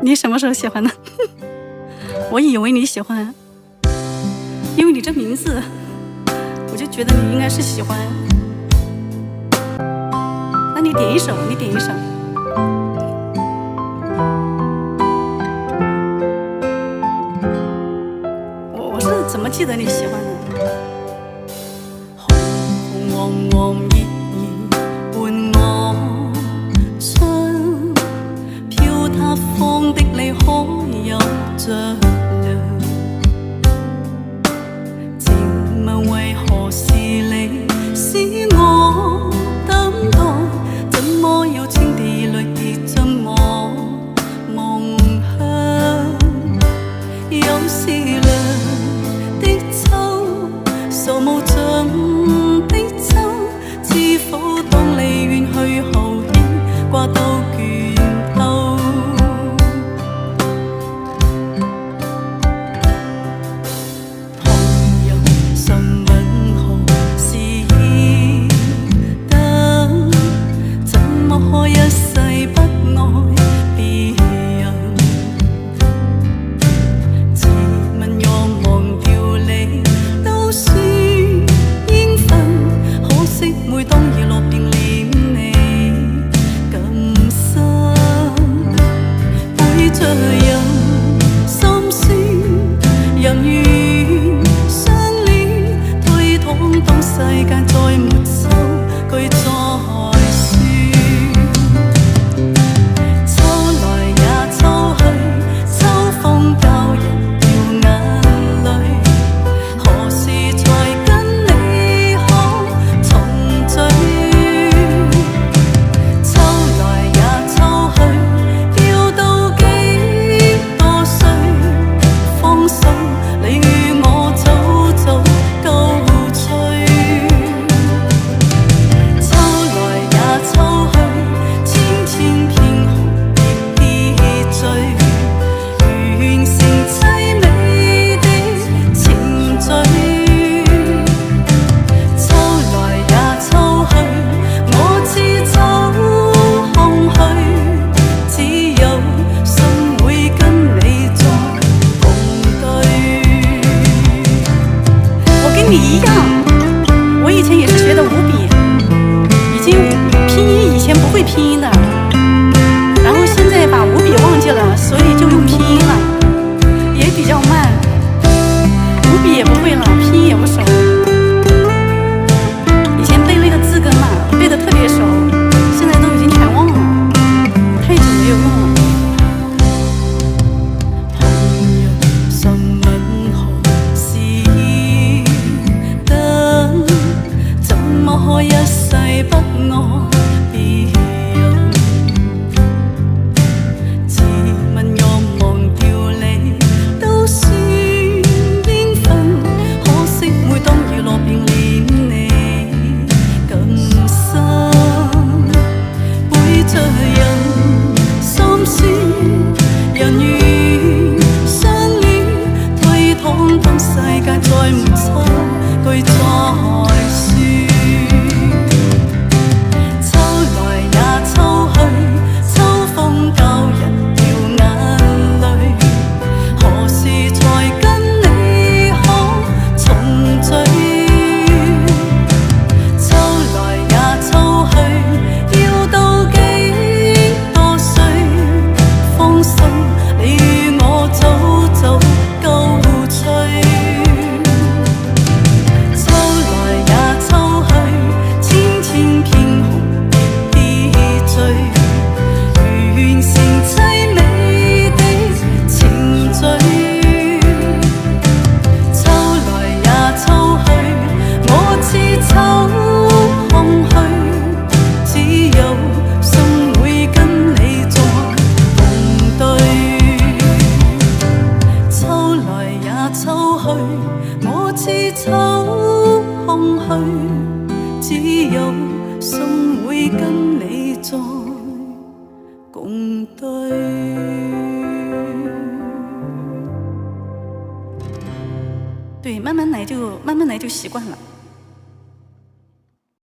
你什么时候喜欢的？我以为你喜欢，因为你这名字，我就觉得你应该是喜欢。那你点一首，你点一首。我是怎么记得你喜欢的？紅紅黃黃熱熱伴我春，飄他方的你可有着涼？靜問為何是你使我等待？怎麼要青地裏跌進我夢鄉？有時涼的秋，數無盡的秋，知否當離遠去後牽掛到倦透？旁人詢問何時等，怎麼可一世不愛別人？自問若忘掉你都算應份，可惜每當已落便念你更深，背着人心酸，人願相戀，推搪當世界再沒收據再說。秋來也秋去，秋風教人掉眼淚，何時才跟你可重聚？秋來也秋去，要到幾多歲？風騷你與我早早告吹。秋來也秋去，千千片紅葉跌墜，完成凄美的程序。秋來也秋去，我知秋空虛，只有心會跟你再共對。我跟你一樣，我以前也是學的五筆，已經拼音以前不會拼音的，然後現在把五筆忘記了，所以就用拼音了，也比較慢，五筆也不會了，拼音也不熟。以前背那個字根嘛，背得特別熟，現在都已經全忘了，太久沒有用了。旁人詢問何時等，怎麼可一世不愛別人？自問若忘掉你都算應份，可惜每當雨落便念你更深，背着人心酸，人願相戀，推搪當世界再沒秋據再說。秋來也秋去，秋風教人掉眼淚，何時才跟你可重聚？秋來也秋去，要到幾多歲？風騷你與我早早告吹。秋來也秋去，千千片紅葉跌墜，完成凄美的程序。秋來也秋去，我知秋空虛，只有心會跟你再共對。秋來也秋去，我知秋空虛，只有心會跟你再共對。对，慢慢来就习惯了。